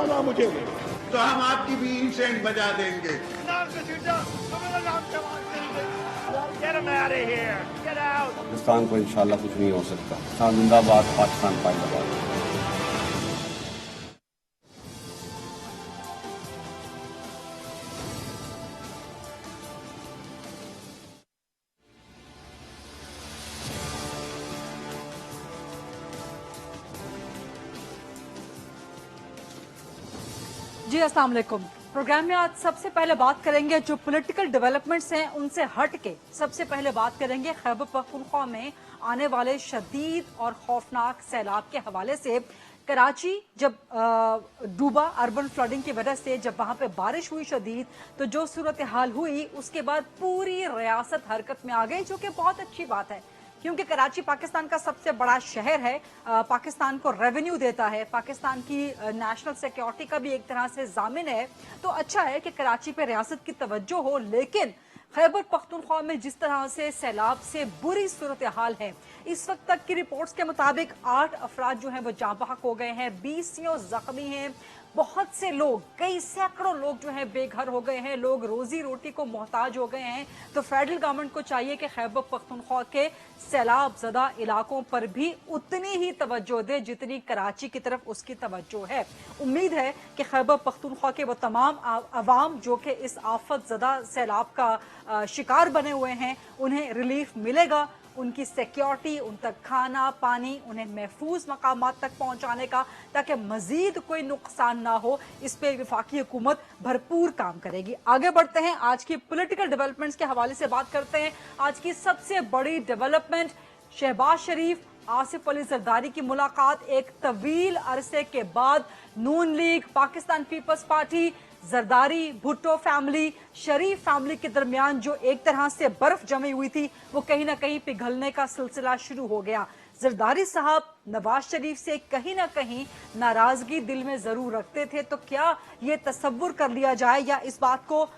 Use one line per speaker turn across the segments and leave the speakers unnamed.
मांगा मुझे,
तो हम आपकी भी सेंट बजा देंगे.
पाकिस्तान को इंशाल्लाह कुछ नहीं हो सकता. पाकिस्तान जिंदाबाद, पाकिस्तान पाइंदाबाद.
जी अस्सलाम वालेकुम। प्रोग्राम में आज सबसे पहले बात करेंगे जो पॉलिटिकल डेवलपमेंट्स हैं उनसे हट के सबसे पहले बात करेंगे खैबर पख्तूनख्वा में आने वाले शदीद और खौफनाक सैलाब के हवाले से। कराची जब डूबा अर्बन फ्लडिंग की वजह से, जब वहां पे बारिश हुई शदीद, तो जो सूरत हाल हुई उसके बाद पूरी रियासत हरकत में आ गई, जो कि बहुत अच्छी बात है क्योंकि कराची पाकिस्तान का सबसे बड़ा शहर है, पाकिस्तान को रेवेन्यू देता है, पाकिस्तान की नेशनल सिक्योरिटी का भी एक तरह से जामिन है। तो अच्छा है कि कराची पे रियासत की तवज्जो हो, लेकिन खैबर पख्तूनख्वा में जिस तरह से सैलाब से बुरी सूरत हाल है, इस वक्त तक की रिपोर्ट्स के मुताबिक 8 अफराद जो हैं वो जाँ बहक हो गए हैं, 20 जख्मी हैं, बहुत से लोग, कई सैकड़ों लोग जो हैं बेघर हो गए हैं, लोग रोजी रोटी को मोहताज हो गए हैं। तो फेडरल गवर्नमेंट को चाहिए कि खैबर पख्तूनख्वा के सैलाब ज़दा इलाकों पर भी उतनी ही तवज्जो दे जितनी कराची की तरफ उसकी तवज्जो है। उम्मीद है कि खैबर पख्तूनख्वा के वो तमाम अवाम जो कि इस आफत ज़दा सैलाब का शिकार बने हुए हैं, उन्हें रिलीफ मिलेगा, उनकी सिक्योरिटी, उन तक खाना पानी, उन्हें महफूज मकामात तक पहुंचाने का, ताकि मजीद कोई नुकसान ना हो, इस पे वफाकी हुकूमत भरपूर काम करेगी। आगे बढ़ते हैं, आज की पॉलिटिकल डेवलपमेंट्स के हवाले से बात करते हैं। आज की सबसे बड़ी डेवलपमेंट, शहबाज शरीफ आसिफ अली जरदारी की मुलाकात। एक तवील अरसे के बाद Noon League, Pakistan Peoples Party, Zardari, Bhutto family, Sharif family के दरमियान जो एक तरह से बर्फ जमी हुई थी, वो कहीं ना कहीं पिघलने का सिलसिला शुरू हो गया। जरदारी साहब नवाज शरीफ से कहीं ना कहीं नाराजगी दिल में जरूर रखते थे, तो क्या ये तसव्वुर कर लिया जाए या इस बात को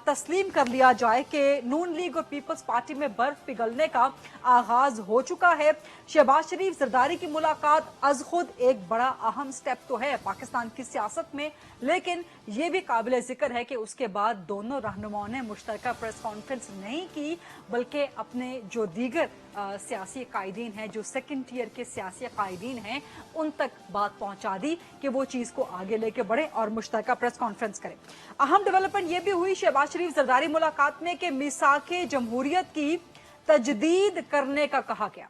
तस्लीम कर लिया जाए कि नून लीग और पीपल्स पार्टी में बर्फ पिघलने का आगाज हो चुका है। शहबाज शरीफ जरदारी की मुलाकात अज खुद एक बड़ा अहम स्टेप तो है पाकिस्तान की सियासत में, लेकिन यह भी काबिल जिक्र है कि उसके बाद दोनों रहनुमाओं ने मुश्तरका प्रेस कॉन्फ्रेंस नहीं की, बल्कि अपने जो दीगर सियासी कायदीन हैं, जो सेकंड टियर के सियासी कायदीन हैं, उन तक बात पहुंचा दी कि वो चीज को आगे लेके बढ़े और मुश्तरका प्रेस कॉन्फ्रेंस करें। अहम डेवलपमेंट ये भी हुई शहबाज शरीफ जरदारी मुलाकात में कि मिसाके जमहूरियत की तजदीद करने का कहा गया।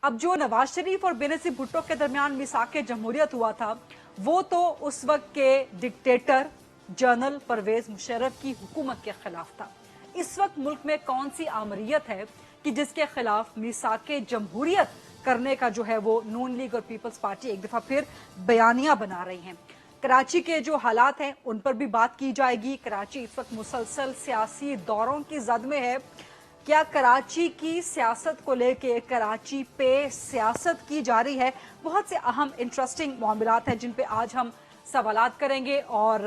अब जो नवाज शरीफ और बेनजीर भुट्टो के दरमियान मिसाके जमहूरियत हुआ था, वो तो उस वक्त के डिक्टेटर जनरल परवेज मुशर्रफ की हुकूमत के खिलाफ था। इस वक्त मुल्क में कौन सी आमरीत है कि जिसके खिलाफ मिसाके जमहूरियत करने का जो है वो नून लीग और पीपल्स पार्टी एक दफा फिर बयानिया बना रही हैं। कराची के जो हालात हैं उन पर भी बात की जाएगी। कराची इस वक्त मुसलसल सियासी दौरों की जद में है। क्या कराची की सियासत को लेके कराची पे सियासत की जा रही है? बहुत से अहम इंटरेस्टिंग मामलात हैं जिन पे आज हम सवालात करेंगे और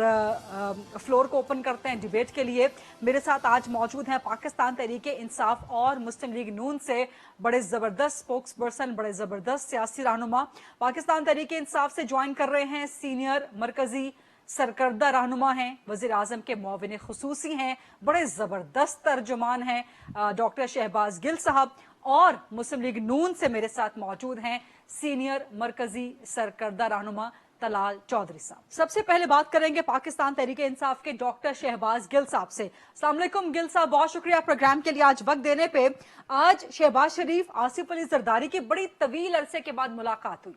फ्लोर को ओपन करते हैं डिबेट के लिए। मेरे साथ आज मौजूद हैं पाकिस्तान तहरीके इंसाफ और मुस्लिम लीग नून से बड़े ज़बरदस्त स्पोक्स पर्सन, बड़े ज़बरदस्त सियासी रहनुमा। पाकिस्तान तहरीके इंसाफ से ज्वाइन कर रहे हैं सीनियर मरकजी सरकर्दा रहनुमा हैं, वज़ीर आज़म के मुआविन खुसूसी हैं, बड़े ज़बरदस्त तर्जुमान हैं डॉक्टर शहबाज गिल साहब, और मुस्लिम लीग नून से मेरे साथ मौजूद हैं सीनियर मरकजी सरकर्दा रहनुमा तलाल चौधरी साहब। सबसे पहले बात करेंगे पाकिस्तान तहरीके इंसाफ के डॉक्टर शहबाज गिल साहब से। अस्सलाम वालेकुम गिल साहब, बहुत शुक्रिया प्रोग्राम के लिए आज वक्त देने पे। आज शहबाज शरीफ आसिफ अली जरदारी की बड़ी तवील अरसे के बाद मुलाकात हुई,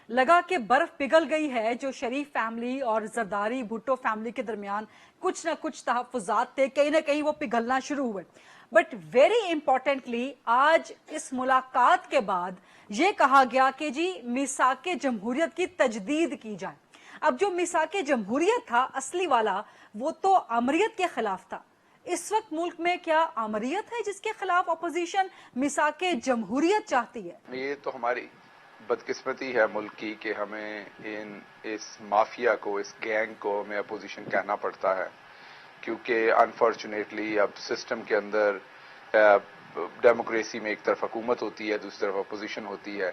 लगा कि बर्फ पिघल गई है। जो शरीफ फैमिली और जरदारी भुट्टो फैमिली के दरमियान कुछ ना कुछ तहफ्फुज़ात थे, कहीं ना कहीं वो पिघलना शुरू हुए। बट वेरी इंपॉर्टेंटली आज इस मुलाकात के बाद ये कहा गया कि जी मिसाके जमहूरियत की तजदीद की जाए। अब जो मिसाके जमहूरियत था असली वाला, वो तो आमरीत के खिलाफ था। इस वक्त मुल्क में क्या आमरीत है जिसके खिलाफ अपोजिशन मिसाके जमहूरियत चाहती है?
ये तो हमारी बदकिस्मती है मुल्क की कि हमें इस माफिया को, इस गैंग को हमें अपोजिशन कहना पड़ता है, क्योंकि अनफॉर्चुनेटली अब सिस्टम के अंदर ڈیموکریسی میں ایک طرف حکومت ہوتی ہے دوسری طرف اپوزیشن ہوتی ہے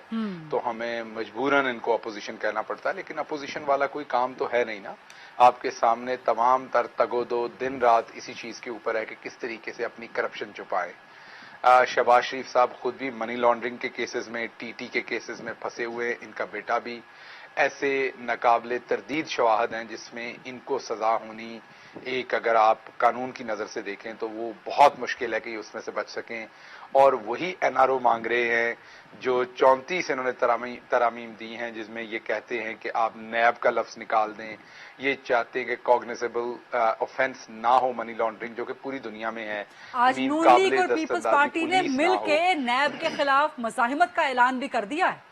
تو ہمیں مجبوراً ان کو اپوزیشن کہنا پڑتا ہے، لیکن اپوزیشن والا کوئی کام تو ہے نہیں نا. آپ کے سامنے تمام تر تگ و دو دن رات اسی چیز کے اوپر ہے کہ کس طریقے سے اپنی کرپشن چھپائیں. شہباز شریف صاحب خود بھی منی لانڈرنگ کے کیسز میں، ٹی ٹی کے کیسز میں پھنسے ہوئے، ان کا بیٹا بھی. ایسے ناقابل تردید شواہد ہیں جس میں ان کو سزا ہونی ایک اگر آپ قانون کی نظر سے دیکھیں تو وہ بہت مشکل ہے کہ اس میں سے بچ سکیں. اور وہی این آر او مانگ رہے ہیں جو 34 انہوں نے ترامیم دی ہیں جس میں یہ کہتے ہیں کہ آپ نیب کا لفظ نکال دیں. یہ چاہتے ہیں کہ کوگنیزیبل آفینس نہ ہو منی لانڈرنگ، جو کہ پوری دنیا میں ہے.
آج نون لیگ اور پیپلز پارٹی نے مل کے نیب کے خلاف مزاحمت کا اعلان بھی کر دیا ہے.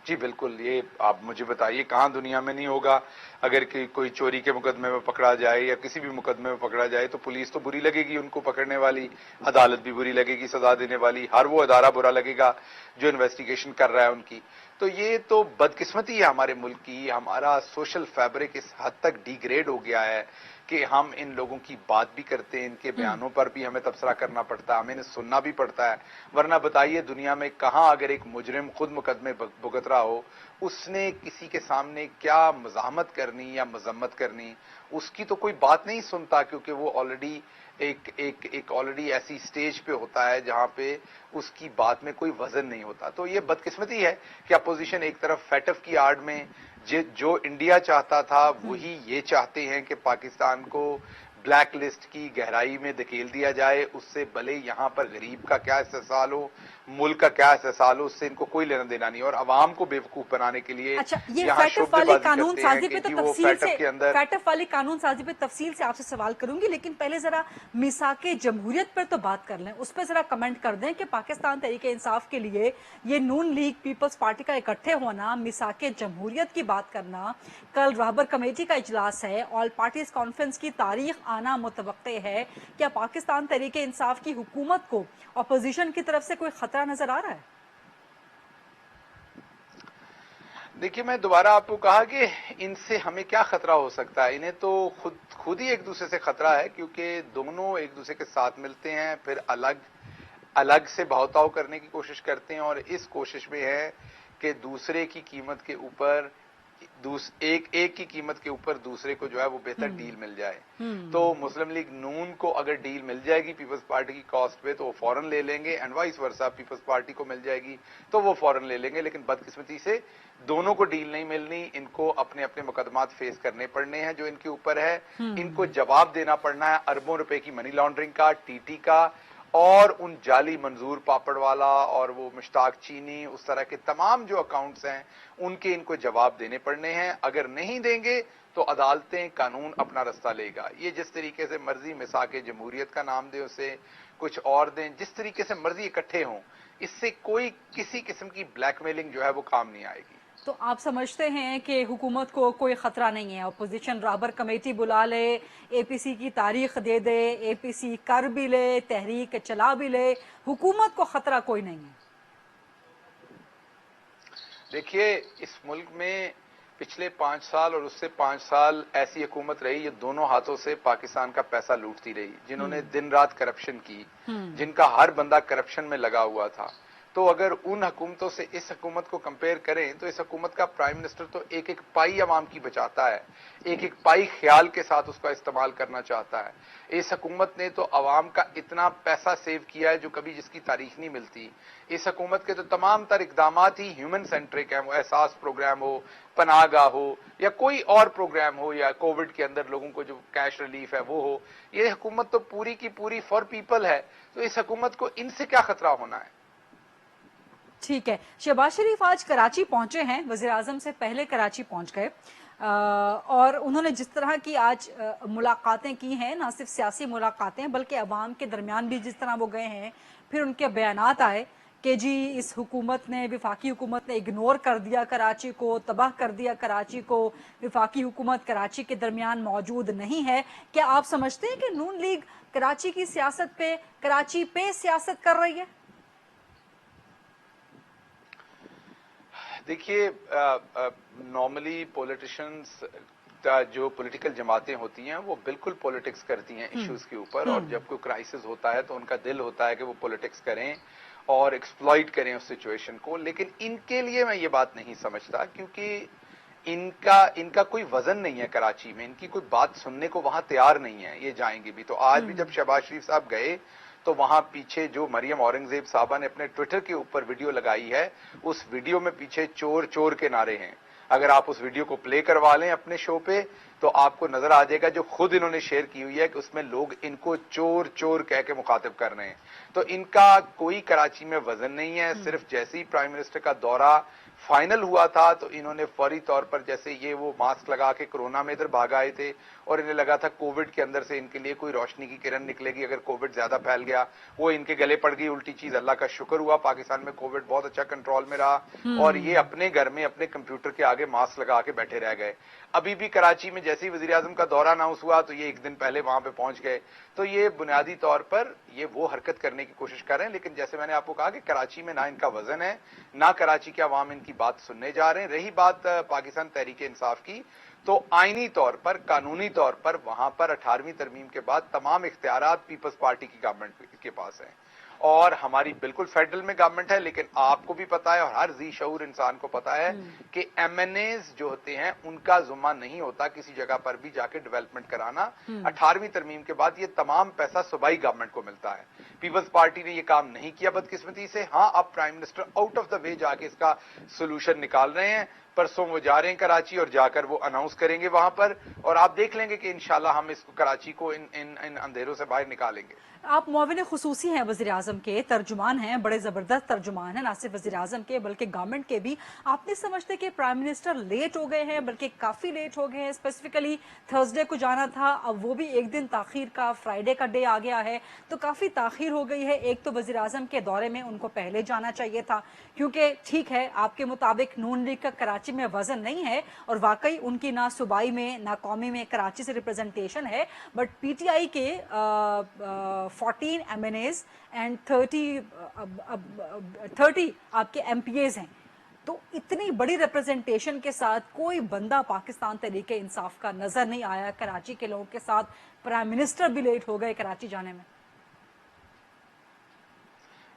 جی بالکل، یہ آپ مجھے بتائیے کہاں دنیا میں نہیں ہوگا. اگر کوئی چوری کے مقدمے میں پکڑا جائے یا کسی بھی مقدمے میں پکڑا جائے تو پولیس تو بری لگے گی ان کو پکڑنے والی، عدالت بھی بری لگے گی سزا دینے والی، ہر وہ ادارہ برا لگے گا جو انویسٹیگیشن کر رہا ہے ان کی. تو یہ تو بدقسمتی ہے ہمارے ملک کی. ہمارا سوشل فیبرک اس حد تک ڈی گریڈ ہو گیا ہے کہ ہم ان لوگوں کی بات بھی کرتے ہیں، ان کے بیانوں پر بھی ہمیں تبصرہ کرنا پڑتا ہے، ہمیں انہیں سننا بھی پڑتا ہے. ورنہ بتائیے دنیا میں کہاں اگر ایک مجرم خود مقدمے بھگت رہا ہو اس نے کسی کے سامنے کیا مزاحمت کرنی یا مذمت کرنی، اس کی تو کوئی بات نہیں سنتا کیونکہ وہ آلریڈی ایک آلریڈی ایسی سٹیج پہ ہوتا ہے جہاں پہ اس کی بات میں کوئی وزن نہیں ہوتا. تو یہ بدقسمتی ہے کہ اپوزیشن ایک طرف فیٹف کی آڑ میں جو انڈیا چاہتا تھا وہی یہ چاہتے ہیں کہ پاکستان کو بلیک لسٹ کی گہرائی میں دھکیل دیا جائے. اس سے بھلے یہاں پر غریب کا کیا استحصال ہو، ملک کا کیا استحصال ہو، اس سے ان کو کوئی لینا دینا نہیں. اور عوام کو بیوقوف بنانے کے لیے
اچھا، یہ
یہاں
فیٹف
شعبے
والی
بازی
قانون
کرتے ہیں
سازی
کہ
پہ تو
جی وہ
تفصیل سے
فیٹف کے اندر.
فیٹف والی قانون سازی پہ تفصیل سے آپ سے سوال کروں گی، لیکن پہلے ذرا میثاق جمہوریت پر تو بات کر لیں، اس پہ ذرا کمنٹ کر دیں کہ پاکستان تحریک انصاف کے لیے یہ نون لیگ پیپلز پارٹی کا اکٹھے ہونا، میثاق جمہوریت کی بات کرنا، کل رہبر کمیٹی کا اجلاس ہے، آل پارٹیز کانفرنس کی تاریخ آنا متوقع ہے. کیا پاکستان تحریک انصاف کی حکومت کو اپوزیشن کی طرف سے کوئی خطرہ نظر آ رہا ہے؟
دیکھیے میں دوبارہ آپ کو کہا کہ ان سے ہمیں کیا خطرہ ہو سکتا ہے. انہیں تو خود ہی ایک دوسرے سے خطرہ ہے کیونکہ دونوں ایک دوسرے کے ساتھ ملتے ہیں پھر الگ سے بہتاؤ کرنے کی کوشش کرتے ہیں اور اس کوشش میں ہے کہ دوسرے کی قیمت کے اوپر ایک کی قیمت کے اوپر دوسرے کو جو ہے وہ بہتر ڈیل مل جائے. تو مسلم لیگ نون کو اگر ڈیل مل جائے گی پیپلز پارٹی کی کاسٹ پہ تو وہ فوراً لے لیں گے، and vice versa Peoples Party کو مل جائے گی تو وہ فوراً لے لیں گے. لیکن بدقسمتی سے دونوں کو ڈیل نہیں ملنی. ان کو اپنے اپنے مقدمات فیس کرنے پڑنے ہیں جو ان کے اوپر ہے. ان کو جواب دینا پڑنا ہے اربوں روپے کی منی لانڈرنگ کا، ٹی ٹی کا، اور ان جعلی منظور پاپڑ والا اور وہ مشتاق چینی، اس طرح کے تمام جو اکاؤنٹس ہیں ان کے ان کو جواب دینے پڑنے ہیں. اگر نہیں دیں گے تو عدالتیں، قانون اپنا رستہ لے گا. یہ جس طریقے سے مرضی میثاق جمہوریت کا نام دیں، اسے کچھ اور دیں، جس طریقے سے مرضی اکٹھے ہوں، اس سے کوئی کسی قسم کی بلیک میلنگ جو ہے وہ کام نہیں آئے گی.
تو آپ سمجھتے ہیں کہ حکومت کو کوئی خطرہ نہیں ہے؟ اپوزیشن رہبر کمیٹی بلا لے، اے پی سی کی تاریخ دے دے، اے پی سی کر بھی لے، تحریک چلا بھی لے، حکومت کو خطرہ کوئی نہیں ہے؟
دیکھیے اس ملک میں پچھلے 5 سال اور اس سے 5 سال ایسی حکومت رہی یہ دونوں ہاتھوں سے پاکستان کا پیسہ لوٹتی رہی، جنہوں نے دن رات کرپشن کی، جن کا ہر بندہ کرپشن میں لگا ہوا تھا. تو اگر ان حکومتوں سے اس حکومت کو کمپیئر کریں تو اس حکومت کا پرائم منسٹر تو ایک ایک پائی عوام کی بچاتا ہے، ایک ایک پائی خیال کے ساتھ اس کا استعمال کرنا چاہتا ہے. اس حکومت نے تو عوام کا اتنا پیسہ سیو کیا ہے جو کبھی جس کی تاریخ نہیں ملتی. اس حکومت کے تو تمام تر اقدامات ہی ہیومن سینٹرک ہیں، وہ احساس پروگرام ہو، پناہ گاہ ہو، یا کوئی اور پروگرام ہو، یا کووڈ کے اندر لوگوں کو جو کیش ریلیف ہے وہ ہو. یہ حکومت تو پوری کی پوری فار پیپل ہے. تو اس حکومت کو ان سے کیا خطرہ ہونا ہے؟
ٹھیک ہے. شہباز شریف آج کراچی پہنچے ہیں، وزیر اعظم سے پہلے کراچی پہنچ گئے، اور انہوں نے جس طرح کی آج ملاقاتیں کی ہیں، نہ صرف سیاسی ملاقاتیں بلکہ عوام کے درمیان بھی جس طرح وہ گئے ہیں، پھر ان کے بیانات آئے کہ جی اس حکومت نے، وفاقی حکومت نے اگنور کر دیا کراچی کو، تباہ کر دیا کراچی کو، وفاقی حکومت کراچی کے درمیان موجود نہیں ہے. کیا آپ سمجھتے ہیں کہ نون لیگ کراچی کی سیاست پہ، کراچی پہ سیاست کر رہی ہے؟
دیکھیے نارملی پولیٹیشنز جو پولیٹیکل جماعتیں ہوتی ہیں وہ بالکل پولیٹکس کرتی ہیں ایشوز کے اوپر, اور جب کوئی کرائسس ہوتا ہے تو ان کا دل ہوتا ہے کہ وہ پولیٹکس کریں اور ایکسپلائٹ کریں اس سچویشن کو. لیکن ان کے لیے میں یہ بات نہیں سمجھتا, کیونکہ ان کا کوئی وزن نہیں ہے کراچی میں, ان کی کوئی بات سننے کو وہاں تیار نہیں ہے, یہ جائیں گے بھی. تو آج بھی جب شہباز شریف صاحب گئے تو وہاں پیچھے جو مریم اورنگزیب صاحبہ نے اپنے ٹویٹر کے اوپر ویڈیو لگائی ہے, اس ویڈیو میں پیچھے چور چور کے نعرے ہیں. اگر آپ اس ویڈیو کو پلے کروا لیں اپنے شو پہ تو آپ کو نظر آ جائے گا, جو خود انہوں نے شیئر کی ہوئی ہے, کہ اس میں لوگ ان کو چور چور کہہ کے مخاطب کر رہے ہیں. تو ان کا کوئی کراچی میں وزن نہیں ہے. صرف جیسے ہی پرائم منسٹر کا دورہ فائنل ہوا تھا تو انہوں نے فوری طور پر, جیسے یہ وہ ماسک لگا کے کورونا میں ادھر بھاگ آئے تھے اور انہیں لگا تھا کووڈ کے اندر سے ان کے لیے کوئی روشنی کی کرن نکلے گی, اگر کووڈ زیادہ پھیل گیا وہ ان کے گلے پڑ گئی. الٹی چیز, اللہ کا شکر ہوا پاکستان میں کووڈ بہت اچھا کنٹرول میں رہا اور یہ اپنے گھر میں اپنے کمپیوٹر کے آگے ماسک لگا کے بیٹھے رہ گئے. ابھی بھی کراچی میں جیسے ہی وزیر اعظم کا دورہ اناؤنس ہوا تو یہ ایک دن پہلے وہاں پہ پہنچ گئے. تو یہ بنیادی طور پر یہ وہ حرکت کرنے کی کوشش کر رہے ہیں. لیکن جیسے میں نے آپ کو کہا کہ کراچی میں نہ ان کا وزن ہے, نہ کراچی کے عوام ان کی بات سننے جا رہے ہیں. رہی بات پاکستان تحریک انصاف کی, تو آئینی طور پر, قانونی طور پر وہاں پر 18ویں ترمیم کے بعد تمام اختیارات پیپلز پارٹی کی گورنمنٹ کے پاس ہیں, اور ہماری بالکل فیڈرل میں گورنمنٹ ہے. لیکن آپ کو بھی پتا ہے اور ہر ذی شعور انسان کو پتا ہے کہ ایم این ایز جو ہوتے ہیں ان کا ذمہ نہیں ہوتا کسی جگہ پر بھی جا کے ڈیولپمنٹ کرانا. 18ویں ترمیم کے بعد یہ تمام پیسہ صوبائی گورنمنٹ کو ملتا ہے. پیپلز پارٹی نے یہ کام نہیں کیا بدقسمتی سے. ہاں, اب prime minister out of the way جا کے اس کا سولوشن نکال رہے ہیں. پرسوں وہ جا رہے ہیں کراچی اور جا کر وہ اناؤنس کریں گے وہاں پر, اور آپ دیکھ لیں گے کہ انشاءاللہ ہم اس کراچی کو ان اندھیروں سے باہر نکالیں گے.
آپ معاون خصوصی ہیں وزیر اعظم کے, ترجمان ہیں, بڑے زبردست ترجمان ہیں, نہ صرف وزیر اعظم کے بلکہ گورنمنٹ کے بھی. آپ نہیں سمجھتے کہ پرائم منسٹر لیٹ ہو گئے ہیں, بلکہ کافی لیٹ ہو گئے ہیں؟ اسپیسیفکلی تھرسڈے کو جانا تھا, اب وہ بھی ایک دن تاخیر کا, فرائیڈے کا ڈے آ گیا ہے, تو کافی تاخیر ہو گئی ہے. ایک تو وزیر اعظم کے دورے میں ان کو پہلے جانا چاہیے تھا, کیونکہ ٹھیک ہے آپ کے مطابق نون لیگ کا کراچی میں وزن نہیں ہے, اور واقعی ان کی نہ صوبائی میں نہ قومی میں کراچی سے ریپرزنٹیشن ہے, بٹ پی ٹی آئی کے 14 ایم این ایز اینڈ 30 آپ کے ایم پی ایز ہیں. تو اتنی بڑی ریپرزنٹیشن کے ساتھ کوئی بندہ پاکستان تحریک انصاف کا نظر نہیں آیا کراچی کے لوگوں کے ساتھ. پرائم منسٹر بھی لیٹ ہو گئے کراچی جانے میں.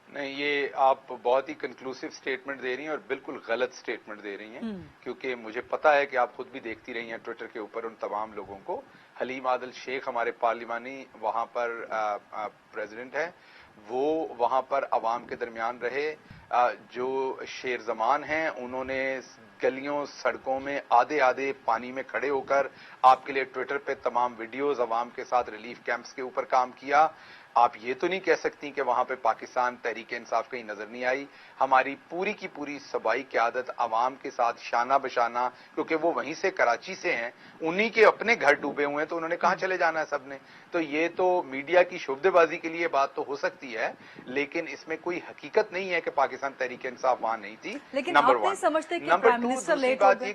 نہیں, یہ آپ بہت ہی کنکلوسیو سٹیٹمنٹ دے رہی ہیں اور بالکل غلط سٹیٹمنٹ دے رہی ہیں, کیونکہ مجھے پتا ہے کہ آپ خود بھی دیکھتی رہی ہیں ٹویٹر کے اوپر ان تمام لوگوں کو. حلیم عادل شیخ ہمارے پارلیمانی وہاں پر پریزیڈنٹ ہیں, وہ وہاں پر عوام کے درمیان رہے. جو شیر زمان ہیں انہوں نے گلیوں سڑکوں میں آدھے آدھے پانی میں کھڑے ہو کر آپ کے لیے ٹویٹر پہ تمام ویڈیوز عوام کے ساتھ ریلیف کیمپس کے اوپر کام کیا. آپ یہ تو نہیں کہہ سکتی کہ وہاں پہ پاکستان تحریک انصاف کہیں نظر نہیں آئی. ہماری پوری کی پوری صوبائی قیادت عوام کے ساتھ شانہ بشانہ, کیونکہ وہ وہیں سے کراچی سے ہیں, انہی کے اپنے گھر ڈوبے ہوئے ہیں, تو انہوں نے کہاں چلے جانا ہے سب نے. تو یہ تو میڈیا کی شعبدے بازی کے لیے بات تو ہو سکتی ہے, لیکن اس میں کوئی حقیقت نہیں ہے کہ پاکستان تحریک انصاف وہاں نہیں تھی.
لیکن آپ نہیں سمجھتے کہ پرائم منسٹر لیٹ ہو گئے؟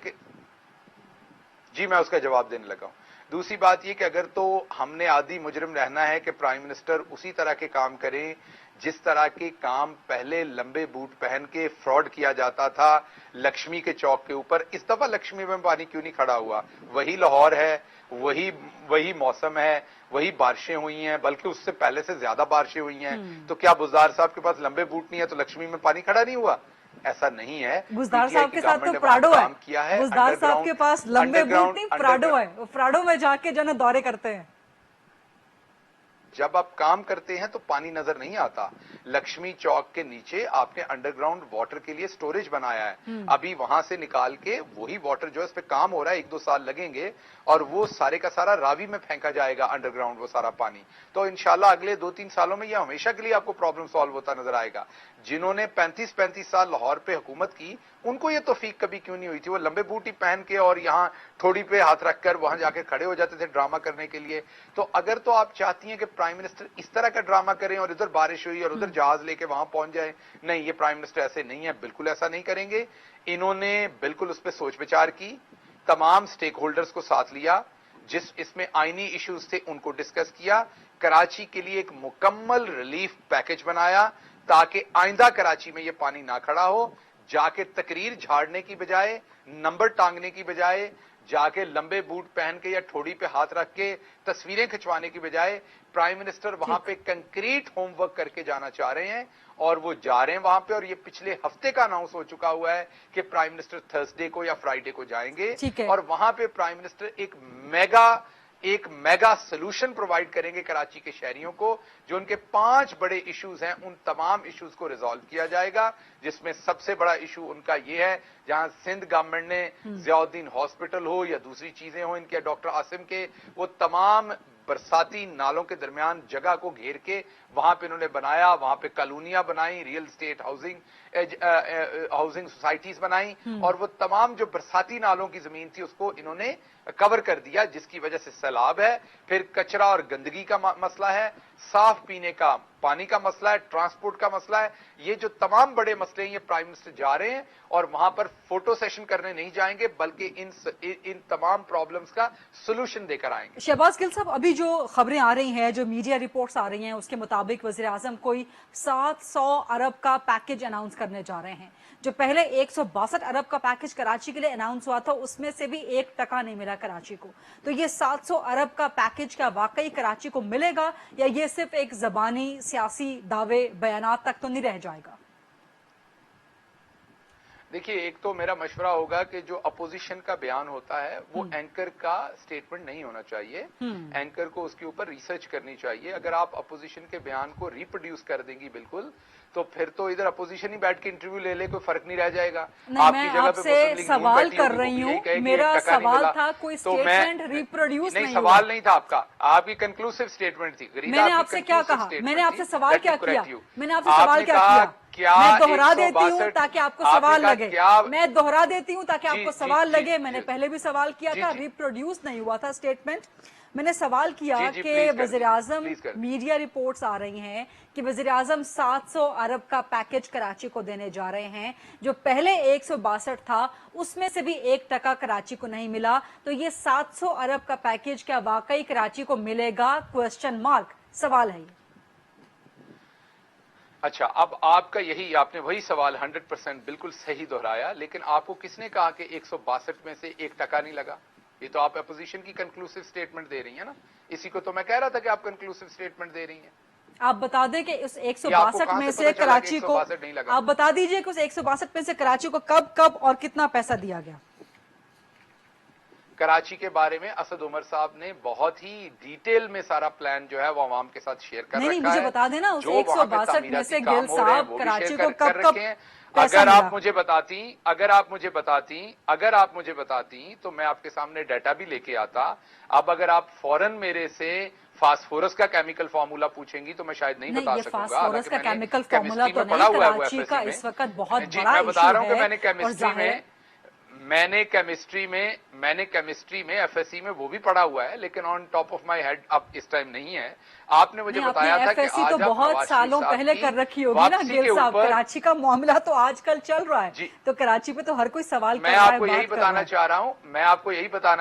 جی, میں اس کا جواب دینے لگا ہوں. دوسری بات یہ کہ اگر تو ہم نے عادی مجرم رہنا ہے کہ پرائم منسٹر اسی طرح کے کام کریں جس طرح کے کام پہلے لمبے بوٹ پہن کے فراڈ کیا جاتا تھا لکشمی کے چوک کے اوپر. اس دفعہ لکشمی میں پانی کیوں نہیں کھڑا ہوا؟ وہی لاہور ہے, وہی موسم ہے, وہی بارشیں ہوئی ہیں, بلکہ اس سے پہلے سے زیادہ بارشیں ہوئی ہیں. تو کیا بزدار صاحب کے پاس لمبے بوٹ نہیں ہے تو لکشمی میں پانی کھڑا نہیں ہوا؟ ایسا نہیں ہے.
بزدار صاحب کے ساتھ تو پراڈو ہے, بزدار صاحب کے پاس لمبے بوٹ نہیں پراڈو ہے, وہ پراڈو میں جا کے جو نا دورے کرتے ہیں.
جب آپ کام کرتے ہیں تو پانی نظر نہیں آتا. لکشمی چوک کے نیچے آپ نے انڈر گراؤنڈ واٹر کے لیے سٹوریج بنایا ہے, ابھی وہاں سے نکال کے وہی واٹر جو ہے اس پہ کام ہو رہا ہے, 1-2 سال لگیں گے اور وہ سارے کا سارا راوی میں پھینکا جائے گا انڈر گراؤنڈ وہ سارا پانی. تو انشاءاللہ اگلے 2-3 سالوں میں یہ ہمیشہ کے لیے آپ کو پرابلم سالو ہوتا نظر آئے گا. جنہوں نے 35 سال لاہور پہ حکومت کی ان کو یہ توفیق کبھی کیوں نہیں ہوئی تھی؟ وہ لمبے بوٹی پہن کے اور یہاں تھوڑی پہ ہاتھ رکھ کر وہاں جا کے کھڑے ہو جاتے تھے ڈرامہ کرنے کے لیے. تو اگر تو آپ چاہتی ہیں کہ پرائم منسٹر اس طرح کا ڈرامہ کریں اور ادھر بارش ہوئی اور ادھر جہاز لے کے وہاں پہنچ جائیں, نہیں, یہ پرائم منسٹر ایسے نہیں ہے, بالکل ایسا نہیں کریں گے. انہوں نے بالکل اس پہ سوچ بچار کی, تمام سٹیک ہولڈرز کو ساتھ لیا, جس اس میں آئینی ایشوز تھے ان کو ڈسکس کیا, کراچی کے لیے ایک مکمل ریلیف پیکج بنایا تاکہ آئندہ کراچی میں یہ پانی نہ کھڑا ہو. جا کے تقریر جھاڑنے کی بجائے, نمبر ٹانگنے کی بجائے, जाके लंबे बूट पहन के या ठोड़ी पे हाथ रख के तस्वीरें खिंचवाने की बजाय प्राइम मिनिस्टर वहां पे कंक्रीट होमवर्क करके जाना चाह रहे हैं और वो जा रहे हैं वहां पे। और ये पिछले हफ्ते का अनाउंस हो चुका हुआ है कि प्राइम मिनिस्टर थर्सडे को या फ्राइडे को जाएंगे और वहां पे प्राइम मिनिस्टर एक मेगा सोल्यूशन प्रोवाइड करेंगे कराची के शहरियों को। जो उनके 5 बड़े इश्यूज हैं उन तमाम इश्यूज को रिजॉल्व किया जाएगा, जिसमें सबसे बड़ा इशू उनका ये है जहां सिंध गवर्नमेंट ने जियाउद्दीन हॉस्पिटल हो या दूसरी चीजें हो इनके डॉक्टर आसिम के, वो तमाम बरसाती नालों के दरमियान जगह को घेर के वहां पे इन्होंने बनाया, वहां पे कॉलोनियां बनाई, रियल स्टेट हाउसिंग सोसाइटीज बनाई और वो तमाम जो बरसाती नालों की जमीन थी उसको इन्होंने कवर कर दिया, जिसकी वजह से सैलाब है। फिर कचरा और गंदगी का मसला है, साफ पीने का पानी का मसला है, ट्रांसपोर्ट का मसला है। ये जो तमाम बड़े मसले हैं ये प्राइम मिनिस्टर जा रहे हैं और वहां पर फोटो सेशन करने नहीं जाएंगे बल्कि इन तमाम प्रॉब्लम्स का सोल्यूशन देकर आएंगे।
शहबाज गिल साहब, अभी जो खबरें आ रही हैं, जो मीडिया रिपोर्ट्स आ रही हैं, उसके मुताबिक वजीर आजम कोई 700 अरब का पैकेज अनाउंस करने जा रहे हैं। जो पहले 162 अरब का पैकेज कराची के लिए अनाउंस हुआ था उसमें से भी 1 टका नहीं मिला कराची को। तो ये 700 अरब का पैकेज क्या वाकई कराची को मिलेगा या ये सिर्फ एक जबानी सियासी दावे बयानात तक तो नहीं रह जाएगा?
देखिए, एक तो मेरा मशवरा होगा कि जो अपोजिशन का बयान होता है वो एंकर का स्टेटमेंट नहीं होना चाहिए। एंकर को उसके ऊपर रिसर्च करनी चाहिए। अगर आप अपोजिशन के बयान को रिप्रोड्यूस कर देंगी बिल्कुल, तो फिर तो इधर अपोजिशन ही बैठ के इंटरव्यू ले ले, कोई फर्क नहीं रह जाएगा।
आपकी जगह पे सवाल कर रही हूँ, मेरा सवाल था कोई स्टेटमेंट रिप्रोड्यूस नहीं,
सवाल नहीं था आपका, आपकी कंक्लूसिव स्टेटमेंट थी।
मैंने आपसे क्या कहा? मैंने आपसे सवाल क्या किया? मैंने आपसे सवाल क्या किया? मैं दोहरा देती हूँ ताकि आपको सवाल लगे। मैं दोहरा देती हूँ ताकि आपको सवाल लगे। मैंने पहले भी सवाल किया था, रिप्रोड्यूस नहीं हुआ था स्टेटमेंट। मैंने सवाल किया कि वज़ीर आज़म, मीडिया रिपोर्ट्स आ रही हैं कि वज़ीर आज़म 700 अरब का पैकेज कराची को देने जा रहे हैं। जो पहले 162 था उसमें से भी 1 टका कराची को नहीं मिला। तो ये 700 अरब का पैकेज क्या वाकई कराची को मिलेगा? क्वेश्चन मार्क सवाल है।
अच्छा, अब आपका आपने वही सवाल 100% बिल्कुल सही दोहराया, लेकिन आपको किसने कहा कि 162 में से 1 टका नहीं लगा? ये तो आप अपोजिशन की कंक्लूसिव स्टेटमेंट दे रही हैं ना। इसी को तो मैं कह रहा था कि आप कंक्लूसिव स्टेटमेंट दे रही हैं।
आप बता दें कि उस 162 में से कराची को, आप बता दीजिए कि उस 162 में से कराची को कब और कितना पैसा दिया गया?
कराची के बारे में असद उमर साहब ने बहुत ही डिटेल में सारा प्लान जो है वो आवाम के साथ शेयर कर रखा है।
नहीं, मुझे बता देना उस 162 में से गिल साहब कराची को कब
अगर आप मुझे बताती तो मैं आपके सामने डाटा भी लेके आता। अब अगर आप फौरन मेरे से फास्फोरस का केमिकल फार्मूला पूछेंगी तो मैं शायद नहीं बता सकूंगा।
फास्फोरस का केमिकल फार्मूला तो नहीं, कराची का इस वक्त बहुत बड़ा इशू है।
मैं बता रहा हूं कि मैंने केमिस्ट्री में एफएससी में वो भी पढ़ा हुआ है, लेकिन on top of my head अब इस टाइम नहीं है। आपने मुझे बताया था कि
एफएससी तो बहुत सालों पहले कर रखी होगी ना गिल साहब। कराची का मामला तो आजकल चल रहा है, तो कराची पे तो हर कोई सवाल कर रहा है।
मैं आपको यही बताना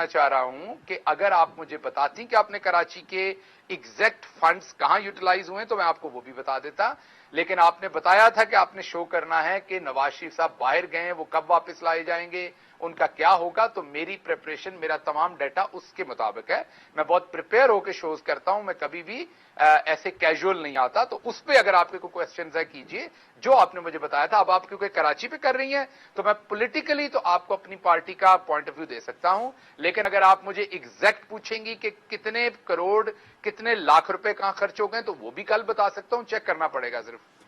चाह रहा हूं कि अगर आप मुझे बताती कि आपने कराची के एग्जैक्ट फंड्स कहां यूटिलाइज हुए तो मैं आपको वो भी बता देता। लेकिन आपने बताया था कि आपने शो करना है कि नवाज शरीफ साहब बाहर गए, वो कब वापस लाए जाएंगे, उनका क्या होगा। तो मेरी प्रिपरेशन, मेरा तमाम डाटा उसके मुताबिक है। मैं बहुत प्रिपेयर होकर शोज करता हूं, मैं कभी भी ऐसे कैजुअल नहीं आता। तो उस पे अगर आपके कोई क्वेश्चन है कीजिए जो आपने मुझे बताया था। अब आप क्योंकि कराची पे कर रही हैं तो मैं पॉलिटिकली तो आपको अपनी पार्टी का पॉइंट ऑफ व्यू दे सकता हूं, लेकिन अगर आप मुझे एग्जैक्ट पूछेंगी कि कितने करोड़ कितने लाख रुपए कहां खर्च हो गए तो वो भी कल बता सकता हूं। चेक करना पड़ेगा,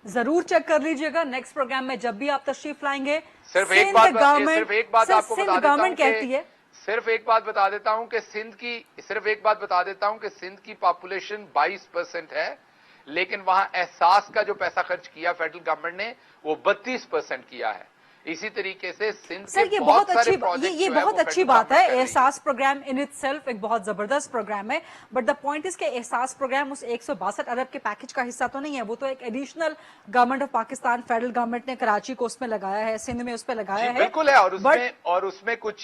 जरूर चेक कर लीजिएगा नेक्स्ट प्रोग्राम में जब भी आप तशरीफ लाएंगे।
सिर्फ एक बात आपको
गवर्नमेंट कहती है,
सिर्फ एक बात बता देता हूं कि सिंध की पॉपुलेशन 22% है, लेकिन वहां एहसास का जो पैसा खर्च किया फेडरल गवर्नमेंट ने वो 32% किया है। इसी तरीके से सिंध
सर ये बहुत अच्छी बात है। एहसास प्रोग्राम इन इटसेल्फ एक बहुत जबरदस्त प्रोग्राम है, बट द पॉइंट इज के एहसास प्रोग्राम उस 162 अरब के पैकेज का हिस्सा तो नहीं है। वो तो एक additional government of Pakistan, federal government ने कराची को उसमें लगाया है, सिंध में उस पर लगाया है।
बिल्कुल है, और उसमें कुछ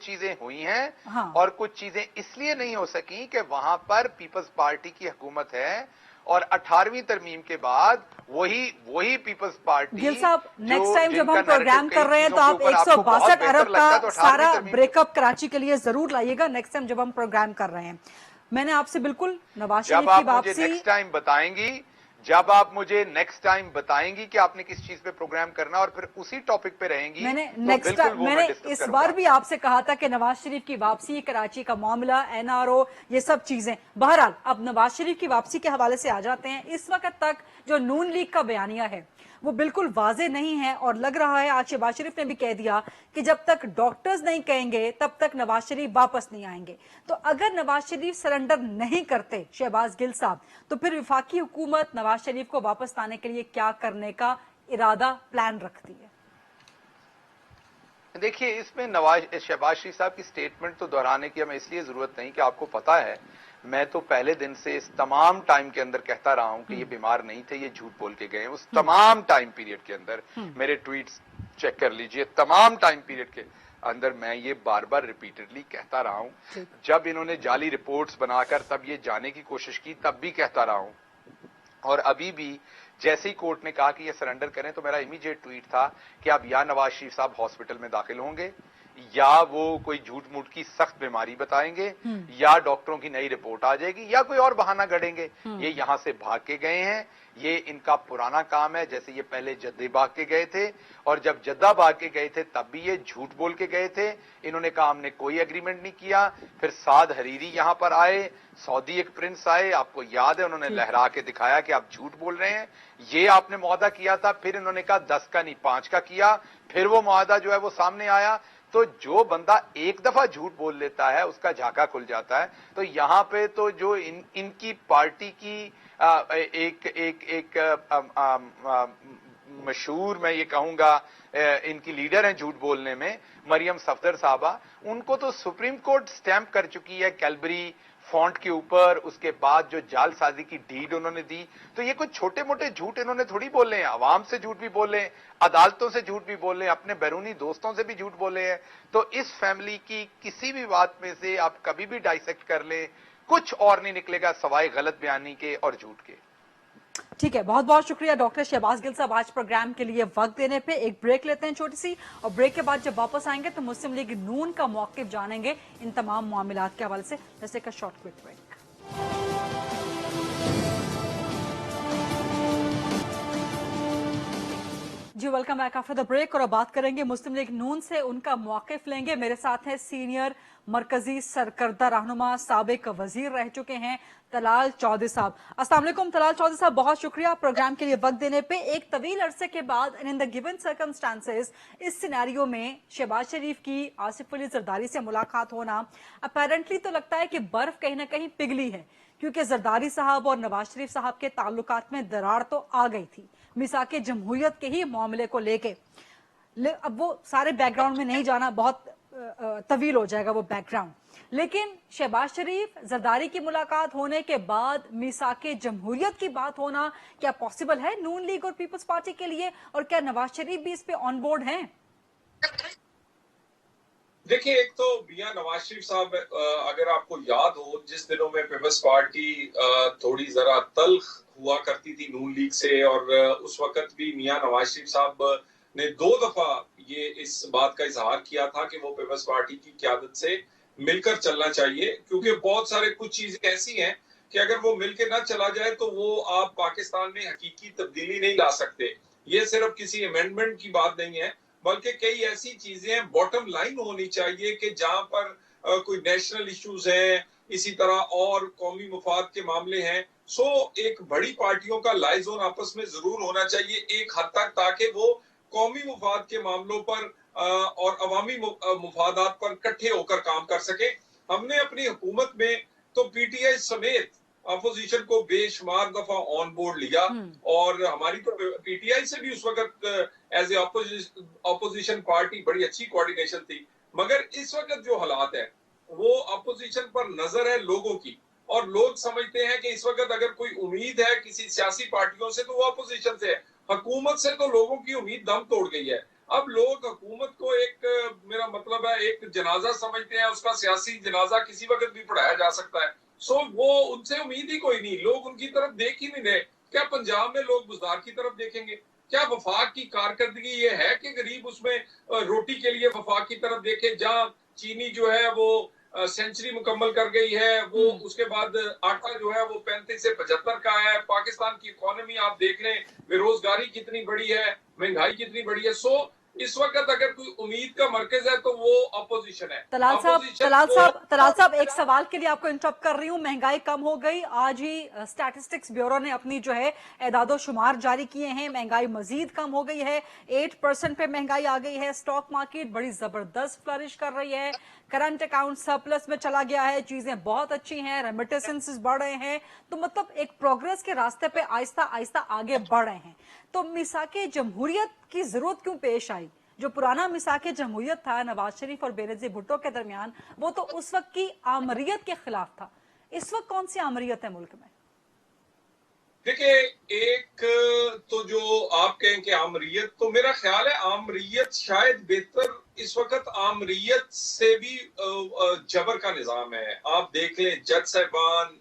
चीजें हुई हैं। हाँ। और कुछ चीजें इसलिए नहीं हो सकी कि वहां पर पीपल्स पार्टी की हुकूमत है اور 18ویں ترمیم کے بعد وہی پیپلز پارٹی.
گل صاحب نیکسٹ ٹائم جب ہم پروگرام کر رہے ہیں تو آپ 162 ارب کا سارا بریک اپ کراچی کے لیے ضرور لائیے گا نیکسٹ ٹائم جب ہم پروگرام کر رہے ہیں. میں نے آپ سے بالکل نواز شریف کی واپسی
جب آپ مجھے نیکسٹ ٹائم بتائیں گی کہ آپ نے کس چیز پہ پروگرام کرنا اور پھر اسی ٹاپک پہ رہیں گی.
میں نے اس بار بھی آپ سے کہا تھا کہ نواز شریف کی واپسی, کراچی کا معاملہ, NRO, یہ سب چیزیں. بہرحال اب نواز شریف کی واپسی کے حوالے سے آ جاتے ہیں. اس وقت تک جو نون لیگ کا بیانیہ ہے وہ بالکل واضح نہیں ہے, اور لگ رہا ہے آج شہباز شریف نے بھی کہہ دیا کہ جب تک ڈاکٹرز نہیں کہیں گے تب تک نواز شریف واپس نہیں آئیں گے. تو اگر نواز شریف سرنڈر نہیں کرتے شہباز گل صاحب, تو پھر وفاقی حکومت نواز شریف کو واپس لانے کے لیے کیا کرنے کا ارادہ پلان رکھتی ہے؟
دیکھیے اس میں شہباز شریف صاحب کی سٹیٹمنٹ تو دہرانے کی ہمیں اس لیے ضرورت نہیں کہ آپ کو پتا ہے میں تو پہلے دن سے اس تمام ٹائم کے اندر کہتا رہا ہوں کہ یہ بیمار نہیں تھے, یہ جھوٹ بول کے گئے. اس تمام ٹائم پیریڈ کے اندر میرے ٹویٹس چیک کر لیجئے, تمام ٹائم پیریڈ کے اندر میں یہ بار بار ریپیٹڈلی کہتا رہا ہوں. جب انہوں نے جعلی رپورٹس بنا کر تب یہ جانے کی کوشش کی تب بھی کہتا رہا ہوں, اور ابھی بھی جیسے ہی کورٹ نے کہا کہ یہ سرنڈر کریں تو میرا امیجیٹ ٹویٹ تھا کہ اب یا نواز شریف صاحب ہاسپٹل میں داخل ہوں گے, یا وہ کوئی جھوٹ موٹ کی سخت بیماری بتائیں گے, یا ڈاکٹروں کی نئی رپورٹ آ جائے گی, یا کوئی اور بہانہ گڑیں گے. یہ یہاں سے بھاگ کے گئے ہیں, یہ ان کا پرانا کام ہے. جیسے یہ پہلے جدہ بھاگ کے گئے تھے, اور جب جدہ بھاگ کے گئے تھے تب بھی یہ جھوٹ بول کے گئے تھے. انہوں نے کہا ہم نے کوئی ایگریمنٹ نہیں کیا. پھر سعد حریری یہاں پر آئے, سعودی ایک پرنس آئے, آپ کو یاد ہے, انہوں نے لہرا کے دکھایا کہ آپ جھوٹ بول رہے ہیں, یہ آپ نے معاہدہ کیا تھا. پھر انہوں نے کہا 10 کا نہیں 5 کا کیا, پھر وہ معاہدہ جو ہے وہ سامنے آیا. تو جو بندہ ایک دفعہ جھوٹ بول لیتا ہے اس کا جھاکا کھل جاتا ہے. تو یہاں پہ تو جو ان کی پارٹی کی ایک مشہور میں یہ کہوں گا ان کی لیڈر ہیں جھوٹ بولنے میں, مریم صفدر صاحبہ, ان کو تو سپریم کورٹ سٹیمپ کر چکی ہے کیلبری فونٹ کے اوپر. اس کے بعد جو جال سازی کی ڈیڈ انہوں نے دی, تو یہ کچھ چھوٹے موٹے جھوٹ انہوں نے تھوڑی بولے ہیں. عوام سے جھوٹ بھی بولے, عدالتوں سے جھوٹ بھی بولے, اپنے بیرونی دوستوں سے بھی جھوٹ بولے ہیں. تو اس فیملی کی کسی بھی بات میں سے آپ کبھی بھی ڈائسیکٹ کر لیں, کچھ اور نہیں نکلے گا سوائے غلط بیانی کے اور جھوٹ کے.
ٹھیک ہے, بہت بہت شکریہ ڈاکٹر شہباز گل صاحب آج پروگرام کے لیے وقت دینے پہ. ایک بریک لیتے ہیں چھوٹی سی, اور بریک کے بعد جب واپس آئیں گے تو مسلم لیگ نون کا موقف جانیں گے ان تمام معاملات کے حوالے سے. جیسے کا شارٹ کوئک بریک. جی welcome back after the break, اور اب بات کریں گے مسلم لیگ نون سے, ان کا موقف لیں گے. میرے ساتھ ہیں سینئر مرکزی سرکردہ رہنما, سابق وزیر رہ چکے ہیں, طلال چودھری صاحب. السلام علیکم طلال چودھری صاحب, بہت شکریہ پروگرام کے لیے وقت دینے پہ. ایک طویل عرصے کے بعد ان دا گیون سرکمسٹانسز, اس سینیریو میں شہباز شریف کی آصف علی زرداری سے ملاقات ہونا اپیرنٹلی تو لگتا ہے کہ برف کہیں نہ کہیں پگھلی ہے, کیونکہ زرداری صاحب اور نواز شریف صاحب کے تعلقات میں دراڑ تو آ گئی تھی میثاق جمہوریت کے ہی معاملے کو لے کے. اب وہ سارے بیک گراؤنڈ میں نہیں جانا, بہت طویل ہو جائے گا وہ بیک گراؤنڈ. لیکن شہباز شریف زرداری کی ملاقات ہونے کے بعد میثاق جمہوریت کی بات ہونا کیا پاسبل ہے نون لیگ اور پیپلز پارٹی کے لیے, اور کیا نواز شریف بھی اس پہ آن بورڈ ہیں؟
دیکھیں, ایک تو میاں نواز شریف صاحب, اگر آپ کو یاد ہو جس دنوں میں پیپلز پارٹی تھوڑی ذرا تلخ ہوا کرتی تھی نون لیگ سے, اور اس وقت بھی میاں نواز شریف صاحب نے 2 دفعہ یہ اس بات کا اظہار کیا تھا کہ وہ پیپلز پارٹی کی قیادت سے مل کر چلنا چاہیے, کیونکہ بہت سارے کچھ چیزیں ایسی ہیں کہ اگر وہ مل کے نہ چلا جائے تو وہ آپ پاکستان میں حقیقی تبدیلی نہیں لا سکتے. یہ صرف کسی امینڈمنٹ کی بات نہیں ہے, بلکہ کئی ایسی چیزیں باٹم لائن ہونی چاہیے کہ جہاں پر کوئی نیشنل ایشوز ہیں, اسی طرح اور قومی مفاد کے معاملے ہیں. سو ایک بڑی پارٹیوں کا لائزون آپس میں ضرور ہونا چاہیے ایک حد تک, تاکہ وہ قومی مفاد کے معاملوں پر اور عوامی مفادات پر اکٹھے ہو کر کام کر سکے. ہم نے اپنی حکومت میں تو پی ٹی آئی سمیت اپوزیشن کو بے شمار دفعہ آن بورڈ لیا, اور ہماری تو پی ٹی آئی سے بھی اس وقت ایز اے اپوزیشن پارٹی بڑی اچھی کوارڈینیشن تھی. مگر اس وقت جو حالات ہے وہ اپوزیشن پر نظر ہے لوگوں کی, اور لوگ سمجھتے ہیں کہ اس وقت اگر کوئی امید ہے کسی سیاسی پارٹیوں سے تو وہ اپوزیشن سے ہے. حکومت سے تو لوگوں کی امید دم توڑ گئی ہے. اب لوگ حکومت کو ایک, میرا مطلب ہے, ایک جنازہ سمجھتے ہیں, اس کا سیاسی جنازہ کسی وقت بھی پڑھایا جا سکتا ہے. सो वो उनसे उम्मीद ही कोई नहीं, लोग उनकी तरफ देख ही नहीं रहे। क्या पंजाब में लोग बुज़दार की तरफ देखेंगे? क्या वफाक की कारकर्दगी ये है कि गरीब उसमें रोटी के लिए वफाक की तरफ देखे? जहां चीनी जो है वो सेंचुरी मुकम्मल कर गई है, वो उसके बाद आटा जो है वो 35 से 75 का है। पाकिस्तान की इकोनॉमी आप देख लें, बेरोजगारी कितनी बड़ी है, महंगाई कितनी बड़ी है। सो इस वक्त अगर कोई उम्मीद का मरकज है तो वो अपोजिशन है।
तलाल साहब एक सवाल के लिए आपको इंटरप्ट कर रही हूँ। महंगाई कम हो गई, आज ही स्टैटिस्टिक्स ब्यूरो ने अपनी जो है एदादो शुमार जारी किए हैं, महंगाई मजीद कम हो गई है, 8% पे महंगाई आ गई है, स्टॉक मार्केट बड़ी जबरदस्त फ्लरिश कर रही है, करंट अकाउंट सरप्लस में चला गया है, चीजें बहुत अच्छी हैं, रेमिटेंसेस बढ़ रहे हैं, तो मतलब एक प्रोग्रेस के रास्ते पे आहिस्ता आहिस्ता आगे बढ़ रहे हैं। तो मिसाके जमहूरियत की जरूरत क्यों पेश आई? जो पुराना मिसाके जमहूरियत था नवाज शरीफ और बेनजीर भुट्टो के दरमियान, वो तो उस वक्त की आमरीयत के खिलाफ था। इस वक्त कौन सी आमरीयत है मुल्क में?
देखिए, एक तो जो आप कहें कि आमरीयत, तो मेरा ख्याल है आमरीयत शायद बेहतर, इस वक्त आमरीयत से भी जबर का निजाम है। आप देख लें, जज साहिबान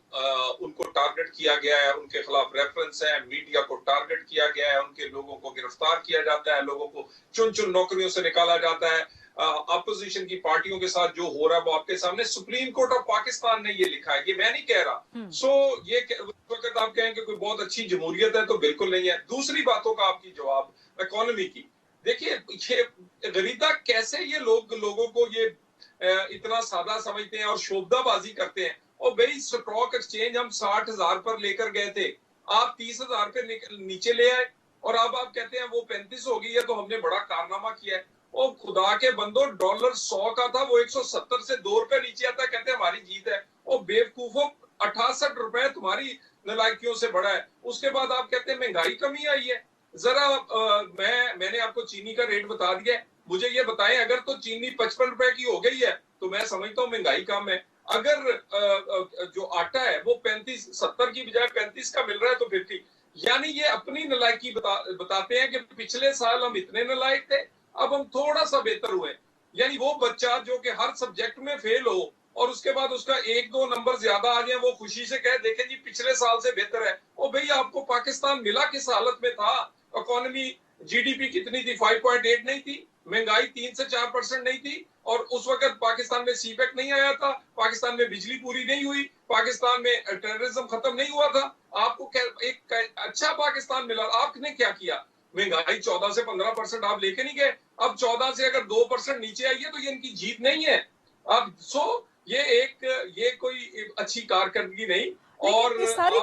उनको टारगेट किया गया है, उनके खिलाफ रेफरेंस है, मीडिया को टारगेट किया गया है, उनके लोगों को गिरफ्तार किया जाता है, लोगों को चुन चुन नौकरियों से निकाला जाता है। अपोजिशन की पार्टियों के साथ जो हो रहा है वो आपके सामने, सुप्रीम कोर्ट ऑफ पाकिस्तान ने ये लिखा है, ये मैं नहीं कह रहा। सो ये वक्त आप कहें कि कोई बहुत अच्छी जमहूरियत है तो बिल्कुल नहीं है। दूसरी बातों का आपकी जवाब इकोनॉमी की, देखिए ये गरीदा कैसे ये लोगों को ये इतना सादा समझते हैं और शोभदाबाजी करते हैं। और भाई स्टॉक एक्सचेंज हम 60,000 पर लेकर गए थे, आप 30,000 पे नीचे ले आए और अब आप कहते हैं वो 35 हो गई है तो हमने बड़ा कारनामा किया है। और खुदा के बंदो, डॉलर 100 का था, वो 170 से 2 रुपए नीचे आता है, कहते हैं हमारी जीत है। और बेवकूफों, 68 रुपए तुम्हारी नलायकियों से बड़ा है। उसके बाद आप कहते हैं महंगाई कमी आई है। जरा मैंने आपको चीनी का रेट बता दिया है, मुझे ये बताएं, अगर तो चीनी 55 रुपए की हो गई है तो मैं समझता हूँ महंगाई कम है। अगर जो आटा है वो 70 की बजाय 35 का मिल रहा है तो 50, यानी ये अपनी नलायकी बताते हैं कि पिछले साल हम इतने नलायक थे, अब हम थोड़ा सा बेहतर हुए। यानी वो बच्चा जो कि हर सब्जेक्ट में फेल हो और उसके बाद उसका 1-2 नंबर ज्यादा आ जाए, वो खुशी से कहे देखें जी पिछले साल से बेहतर है। और भाई आपको पाकिस्तान मिला किस हालत में था? इकोनॉमी, जीडीपी कितनी थी? 5.8 नहीं थी, महंगाई 3 से 4% नहीं थी, और उस वक्त पाकिस्तान में सीपेक नहीं आया था, पाकिस्तान में बिजली पूरी नहीं हुई, पाकिस्तान में टेररिज्म खत्म नहीं हुआ था। आपको एक अच्छा पाकिस्तान मिला, आपने क्या किया? महंगाई 14 से 15% आप लेके नहीं गए। अब 14 से अगर 2% नीचे आई है तो ये इनकी जीत नहीं है। अब ये कोई अच्छी कारकर्दगी नहीं। और
इस सारी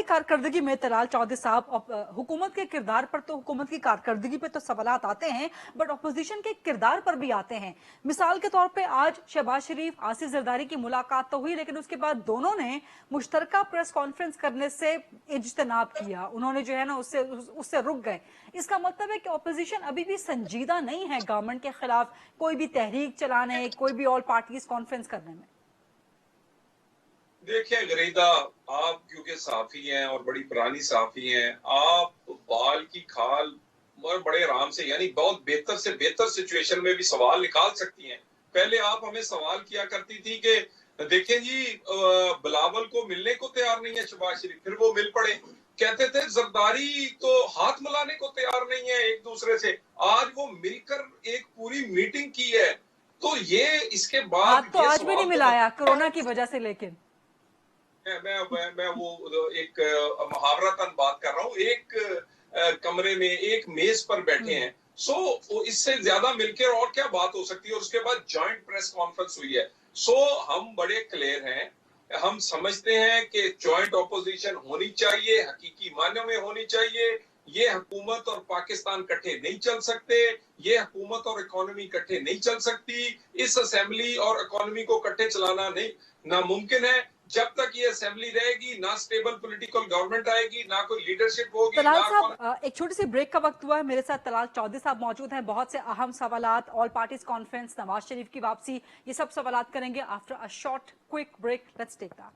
कारकर्दगी में तलाल चौधरी साहब, हुकूमत के किरदार पर तो, हुकूमत की कारकर्दगी पे तो सवालात आते हैं, बट अपोजिशन के किरदार पर भी आते हैं। मिसाल के तौर पे आज शहबाज शरीफ, आसिफ जरदारी की मुलाकात तो हुई, लेकिन उसके बाद दोनों ने मुश्तरका प्रेस कॉन्फ्रेंस करने से इज्तनाब किया, उन्होंने जो है ना उससे रुक गए। इसका मतलब है कि अपोजिशन अभी भी संजीदा नहीं है गवर्नमेंट के खिलाफ कोई भी तहरीक चलाने, कोई भी ऑल पार्टीज कॉन्फ्रेंस करने में।
देखिए गरीदा, आप क्योंकि साफी हैं और बड़ी पुरानी साफी हैं, आप बाल की खाल और बड़े आराम से, यानी बहुत बेहतर से बेहतर सिचुएशन में भी सवाल निकाल सकती हैं। पहले आप हमें सवाल किया करती थी कि देखें जी बिलावल को मिलने को तैयार नहीं है शहबाज शरीफ, फिर वो मिल पड़े। कहते थे जरदारी तो हाथ मिलाने को तैयार नहीं है एक दूसरे से, आज वो मिलकर एक पूरी मीटिंग की है। तो ये इसके बाद
तो आज भी नहीं मिलाया कोरोना की वजह से, लेकिन
मैं वो एक मुहावरतन बात कर रहा हूँ, एक कमरे में एक मेज पर बैठे हैं। सो इससे ज्यादा मिलकर और क्या बात हो सकती है? और उसके बाद जॉइंट प्रेस कॉन्फ्रेंस हुई है। सो हम बड़े क्लियर हैं, हम समझते हैं कि जॉइंट ऑपोजिशन होनी चाहिए, हकीकी मायनों में होनी चाहिए। ये हुकूमत और पाकिस्तान इकट्ठे नहीं चल सकते, ये हुकूमत और इकोनॉमी इकट्ठे नहीं चल सकती। इस असेंबली और इकोनॉमी को इकट्ठे चलाना नहीं नामुमकिन है। जब तक ये असेंबली रहेगी, ना स्टेबल पॉलिटिकल गवर्नमेंट आएगी, ना कोई लीडरशिप होगी।
तलाल साहब, एक छोटी सी ब्रेक का वक्त हुआ है, मेरे साथ तलाल चौधरी साहब मौजूद हैं। बहुत से अहम सवालात, all parties conference, Nawaz Sharif की वापसी, ये सब सवालात करेंगे after a short quick break. Let's take that.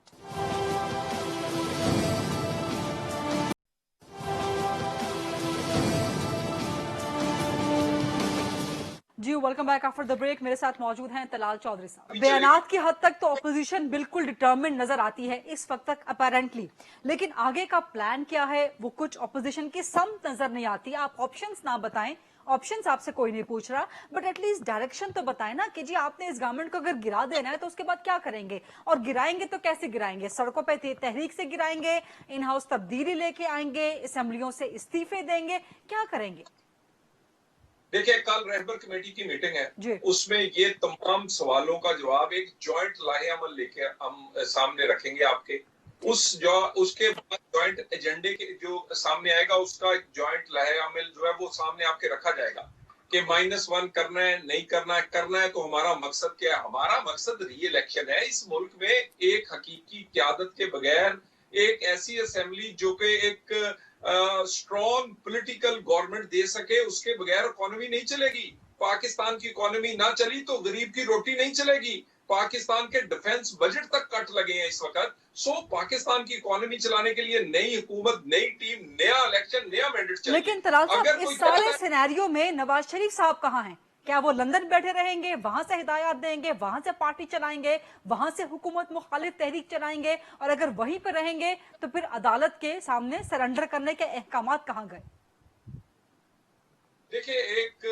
जी welcome back after the break. मेरे साथ मौजूद हैं तलाल चौधरी साहब। बयानात की हद तक तो ऑपोजिशन बिल्कुल डिटर्मिन्ड नजर आती है इस वक्त तक अपेरेंटली, लेकिन आगे का प्लान क्या है वो कुछ ऑपोजिशन की समझ नजर नहीं आती। आप ऑप्शंस ना बताएं, ऑप्शंस आपसे कोई नहीं पूछ रहा, बट एटलीस्ट डायरेक्शन तो बताएं ना कि जी आपने इस गवर्नमेंट को अगर गिरा देना है तो उसके बाद क्या करेंगे, और गिराएंगे तो कैसे गिराएंगे? सड़कों पे तहरीक से गिराएंगे, इन हाउस तब्दीली लेके आएंगे, असेंबलियों से इस्तीफे देंगे, क्या करेंगे?
देखिए, कल रहबर कमेटी की मीटिंग
जी।
है, उसमें ये तमाम सवालों का जवाब एक जॉइंट लाहे-अमल लेके हम सामने रखेंगे आपके। उसके बाद जॉइंट एजेंडे के जो सामने आएगा उसका एक जॉइंट लाहे-अमल जो है वो सामने आपके रखा जाएगा कि -1 करना है, नहीं करना है। करना है तो हमारा मकसद क्या है? हमारा मकसद री इलेक्शन है। इस मुल्क में एक हकीकी क़यादत के बगैर एक ऐसी असेंबली जो कि एक स्ट्रॉन्ग पॉलिटिकल गवर्नमेंट दे सके, उसके बगैर इकोनॉमी नहीं चलेगी। पाकिस्तान की इकोनॉमी ना चली तो गरीब की रोटी नहीं चलेगी। पाकिस्तान के डिफेंस बजट तक कट लगे हैं इस वक्त। पाकिस्तान की इकोनॉमी चलाने के लिए नई हुकूमत, नई टीम, नया इलेक्शन, नया मैंडेट चाहिए।
लेकिन तलाल साहब,
अगर
इस सारे सिनेरियो में नवाज शरीफ साहब कहाँ हैं? क्या वो लंदन बैठे रहेंगे, वहां से हिदायत देंगे, वहां से पार्टी चलाएंगे, वहां से हुकूमत मुखालिफ तहरीक चलाएंगे, और अगर वहीं पर रहेंगे तो फिर अदालत के सामने सरेंडर करने के अहकामात कहाँ गए?
देखिए, एक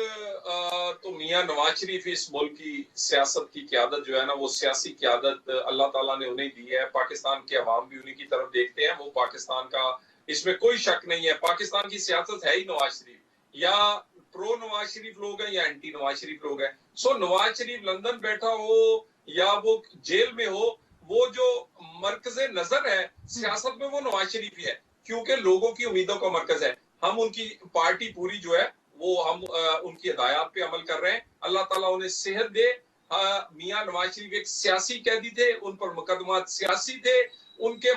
तो मियां नवाज शरीफ इस मुल्क की सियासत की क़यादत जो है ना, वो सियासी क़यादत अल्लाह ताला ने उन्हें दी है। पाकिस्तान के अवाम भी उन्हीं की तरफ देखते हैं। वो पाकिस्तान का, इसमें कोई शक नहीं है, पाकिस्तान की सियासत है ही नवाज शरीफ। या प्रो नवाज शरीफ लोग हैं या एंटी नवाज शरीफ लोग हैं। नवाज शरीफ लंदन बैठा हो या वो जेल में हो, वो जो मरकज़े नजर है सियासत में वो नवाज शरीफ ही है, क्योंकि लोगों की उम्मीदों का मरकज है। हम उनकी पार्टी पूरी जो है वो हम उनकी हिदायत पे अमल कर रहे हैं। अल्लाह ताला उन्हें सेहत दे। मियां नवाज शरीफ एक सियासी कैदी थे, उन पर मुकदमात सियासी थे। उनके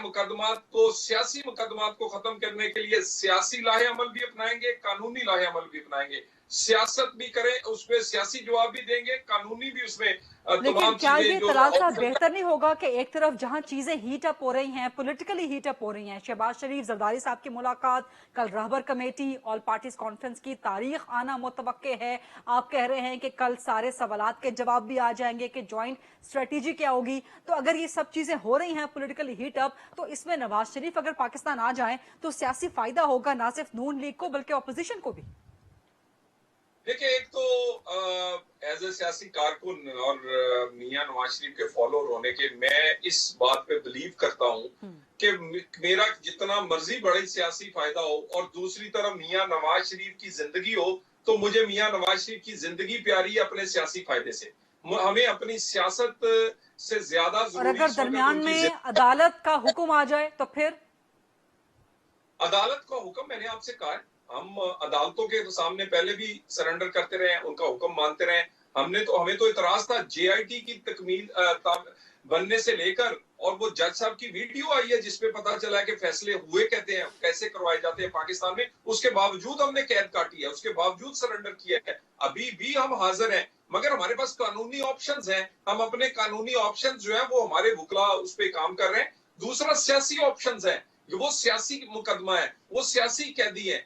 सियासी मुकदमात को खत्म करने के लिए सियासी लाहे अमल भी अपनाएंगे, कानूनी लाहे अमल भी अपनाएंगे। सियासत भी करें, उसमें सियासी जवाब भी देंगे, कानूनी भी उसमें
लेकिन क्या ये तलाल साहब बेहतर नहीं होगा कि एक तरफ जहां चीजें हीट अप हो रही हैं, पॉलिटिकली हीट अप हो रही हैं, शहबाज शरीफ जरदारी साहब की मुलाकात, कल रहबर कमेटी ऑल पार्टीज कॉन्फ्रेंस की तारीख आना मुतवक्के है, आप कह रहे हैं कि कल सारे सवालात के जवाब भी आ जाएंगे कि ज्वाइंट स्ट्रेटेजी क्या होगी। तो अगर ये सब चीजें हो रही हैं पॉलिटिकली हीट अप, तो इसमें नवाज शरीफ अगर पाकिस्तान आ जाए तो सियासी फायदा होगा ना सिर्फ नून लीग को बल्कि ऑपोजिशन को भी।
देखिए, एक तो एज ए सियासी कारकुन और मियां नवाज शरीफ के फॉलोअर होने के, मैं इस बात पे बिलीव करता हूं कि मेरा जितना मर्जी बड़े सियासी फायदा हो और दूसरी तरफ मियां नवाज शरीफ की जिंदगी हो, तो मुझे मियां नवाज शरीफ की जिंदगी प्यारी है अपने सियासी फायदे से। हमें अपनी सियासत से ज्यादा,
और अगर दरमियान में अदालत का हुक्म आ जाए तो फिर?
अदालत का हुक्म, मैंने आपसे कहा है, हम अदालतों के सामने पहले भी सरेंडर करते रहे, उनका हुक्म मानते रहे। हमें तो इतराज था जेआईटी की तकमील बनने से लेकर, और वो जज साहब की वीडियो आई है जिसपे पता चला है कि फैसले हुए कहते हैं, कैसे करवाए जाते हैं पाकिस्तान में। उसके बावजूद हमने कैद काटी है, उसके बावजूद सरेंडर किया है। अभी भी हम हाजिर हैं, मगर हमारे पास कानूनी ऑप्शंस हैं। हम अपने कानूनी ऑप्शंस जो है वो हमारे वकला उस पर काम कर रहे हैं। दूसरा सियासी ऑप्शंस है, वो सियासी मुकदमा है, वो सियासी कैदी है।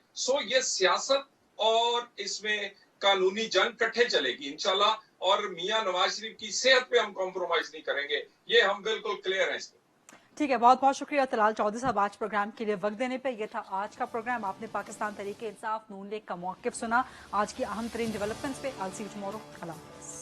ये सियासत और इसमें कानूनी जंग इकट्ठे चलेगी इंशाल्लाह, और मियां नवाज शरीफ की सेहत पे हम कॉम्प्रोमाइज नहीं करेंगे, ये हम बिल्कुल क्लियर हैं इसमें।
ठीक है, बहुत बहुत शुक्रिया तलाल चौधरी साहब आज प्रोग्राम के लिए वक्त देने पे। ये था आज का प्रोग्राम। आपने पाकिस्तान तहरीक इंसाफ नून लीग का मौक़िफ़ सुना, आज की अहम तरीन डेवलपमेंट्स पे। I'll see you tomorrow। अल्लाह हाफ़िज़।